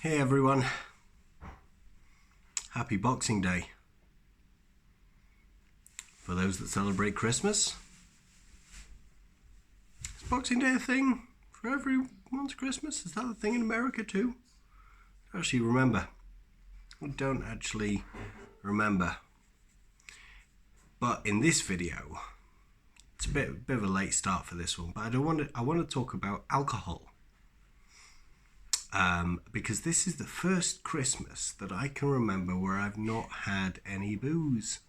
Hey everyone, happy Boxing Day. For those that celebrate Christmas, is Boxing Day a thing for everyone's Christmas? Is that a thing in America too? I don't actually remember. I don't actually remember. But in this video, it's a bit of a late start for this one, but I want to talk about alcohol. Because this is the first Christmas that I can remember where I've not had any booze.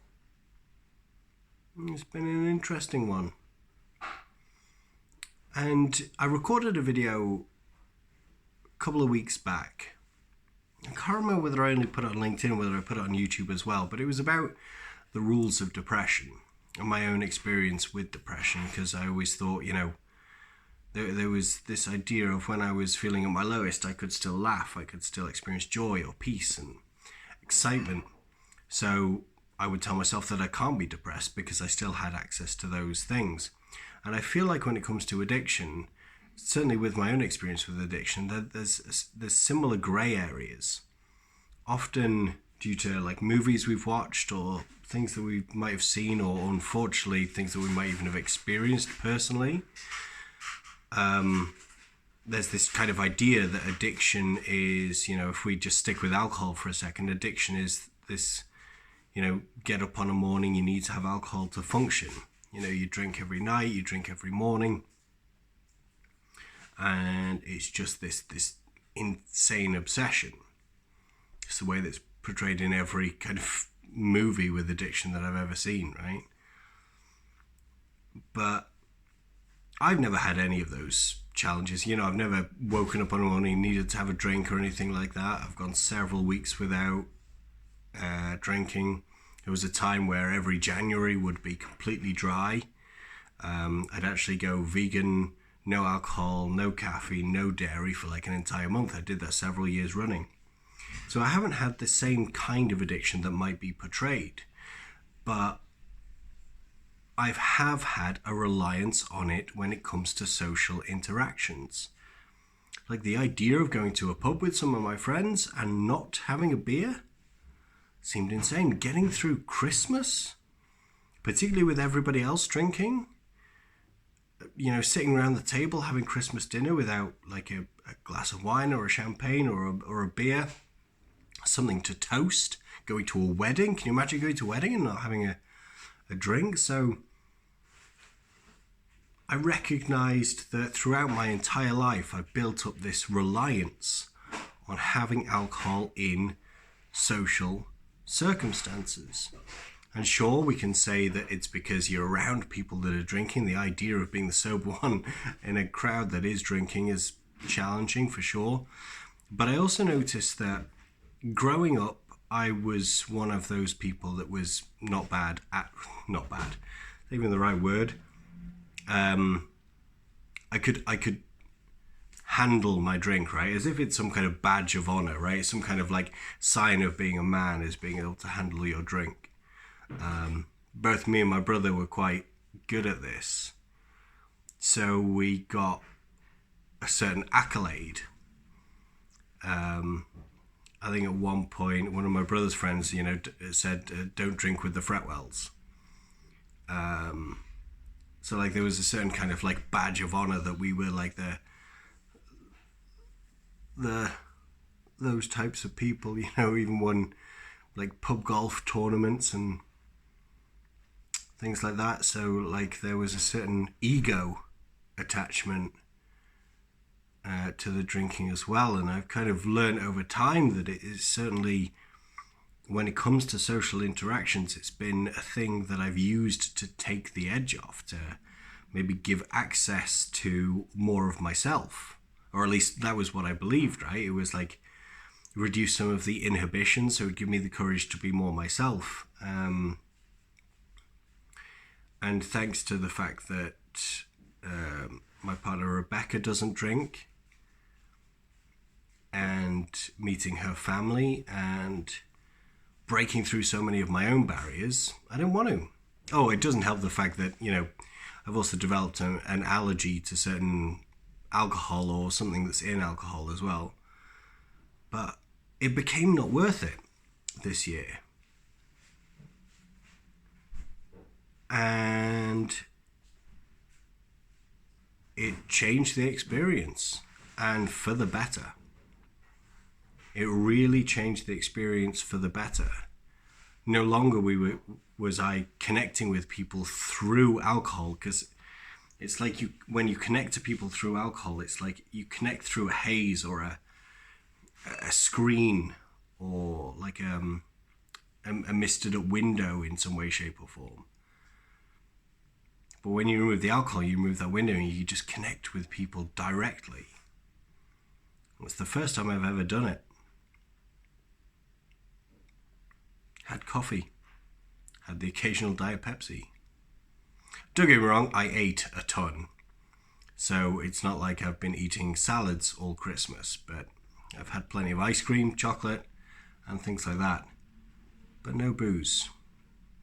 It's been an interesting one. And I recorded a video a couple of weeks back. I can't remember whether I only put it on LinkedIn or whether I put it on YouTube as well, but it was about the rules of depression and my own experience with depression, because I always thought, there was this idea of when I was feeling at my lowest, I could still laugh, I could still experience joy or peace and excitement. So I would tell myself that I can't be depressed because I still had access to those things. And I feel like when it comes to addiction, certainly with my own experience with addiction, that there's similar grey areas. Often due to like movies we've watched or things that we might have seen, or unfortunately things that we might even have experienced personally. There's this kind of idea that addiction is, if we just stick with alcohol for a second, addiction is this, get up on a morning, you need to have alcohol to function. You drink every night, you drink every morning. And it's just this insane obsession. It's the way that's portrayed in every kind of movie with addiction that I've ever seen, right? But I've never had any of those challenges. I've never woken up on a morning and needed to have a drink or anything like that. I've gone several weeks without drinking. There was a time where every January would be completely dry. I'd actually go vegan, no alcohol, no caffeine, no dairy for like an entire month. I did that several years running. So I haven't had the same kind of addiction that might be portrayed, but I have had a reliance on it when it comes to social interactions. Like the idea of going to a pub with some of my friends and not having a beer seemed insane. Getting through Christmas, particularly with everybody else drinking, sitting around the table having Christmas dinner without like a glass of wine or a champagne or a beer, something to toast, going to a wedding. Can you imagine going to a wedding and not having a drink? So I recognized that throughout my entire life, I built up this reliance on having alcohol in social circumstances. And sure, we can say that it's because you're around people that are drinking. The idea of being the sober one in a crowd that is drinking is challenging for sure. But I also noticed that growing up, I was one of those people that was not bad, even the right word. I could handle my drink, right? As if it's some kind of badge of honor, right? Some kind of like sign of being a man is being able to handle your drink. Both me and my brother were quite good at this. So we got a certain accolade. I think at one point, one of my brother's friends, said, don't drink with the Fretwells. So like there was a certain kind of like badge of honor that we were like those types of people, even won like pub golf tournaments and things like that. So like there was a certain ego attachment to the drinking as well. And I've kind of learned over time that it is certainly, when it comes to social interactions, it's been a thing that I've used to take the edge off, to maybe give access to more of myself. Or at least that was what I believed, right? It was like reduce some of the inhibition, so it would give me the courage to be more myself. And thanks to the fact that my partner Rebecca doesn't drink, and meeting her family and breaking through so many of my own barriers, I didn't want to. Oh, it doesn't help the fact that, I've also developed an allergy to certain alcohol or something that's in alcohol as well. But it became not worth it this year. And it changed the experience, and for the better. It really changed the experience for the better. No longer was I connecting with people through alcohol, because it's like when you connect to people through alcohol, it's like you connect through a haze or a screen, or like a misted up window in some way, shape or form. But when you remove the alcohol, you remove that window and you just connect with people directly. It's the first time I've ever done it. Had coffee. Had the occasional Diet Pepsi. Don't get me wrong, I ate a ton. So it's not like I've been eating salads all Christmas, but I've had plenty of ice cream, chocolate, and things like that. But no booze.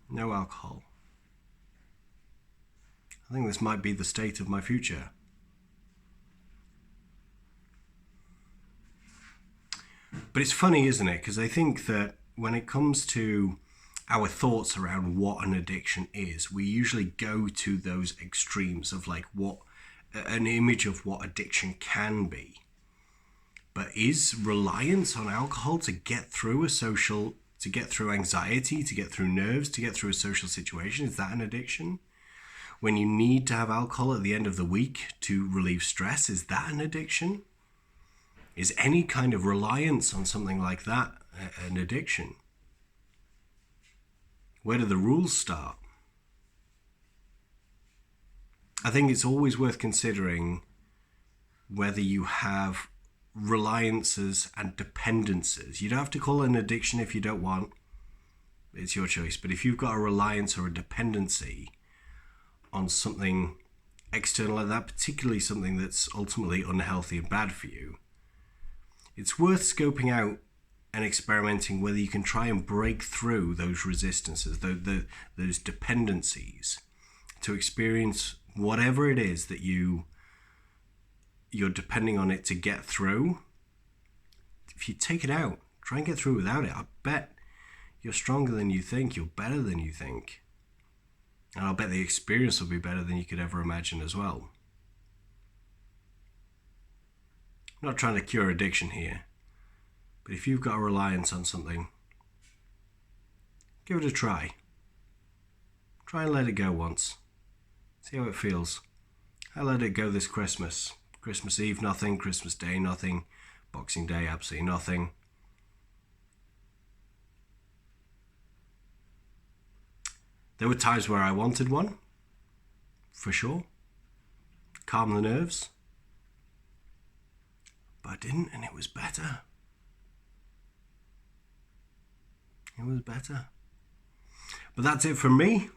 No alcohol. I think this might be the state of my future. But it's funny, isn't it? Because I think that when it comes to our thoughts around what an addiction is, we usually go to those extremes of like what an image of what addiction can be. But is reliance on alcohol to get through to get through anxiety, to get through nerves, to get through a social situation, is that an addiction? When you need to have alcohol at the end of the week to relieve stress, is that an addiction? Is any kind of reliance on something like that an addiction? Where do the rules start? I think it's always worth considering whether you have reliances and dependencies. You don't have to call it an addiction if you don't want. It's your choice. But if you've got a reliance or a dependency on something external like that, particularly something that's ultimately unhealthy and bad for you, it's worth scoping out and experimenting whether you can try and break through those resistances, those dependencies, to experience whatever it is that you're depending on it to get through. If you take it out, try and get through without it, I bet you're stronger than you think, you're better than you think. And I'll bet the experience will be better than you could ever imagine as well. I'm not trying to cure addiction here, but if you've got a reliance on something, give it a try. Try and let it go once. See how it feels. I let it go this Christmas. Christmas Eve, nothing. Christmas Day, nothing. Boxing Day, absolutely nothing. There were times where I wanted one, for sure. Calm the nerves. But I didn't, and it was better. It was better. But that's it from me.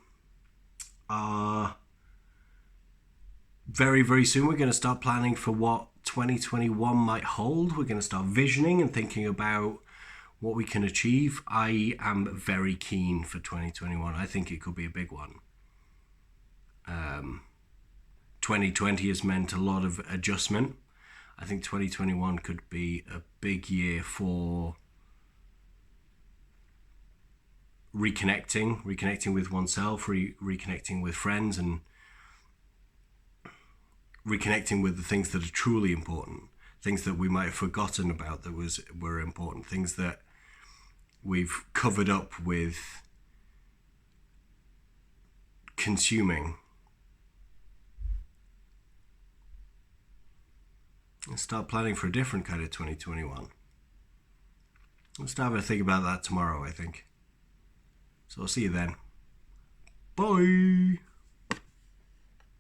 Very, very soon we're going to start planning for what 2021 might hold. We're going to start visioning and thinking about what we can achieve. I am very keen for 2021. I think it could be a big one. 2020 has meant a lot of adjustment. I think 2021 could be a big year for reconnecting with oneself, reconnecting with friends, and reconnecting with the things that are truly important, things that we might have forgotten about that were important, things that we've covered up with consuming. And start planning for a different kind of 2021. Let's have a think about that tomorrow, I think. So I'll see you then. Bye!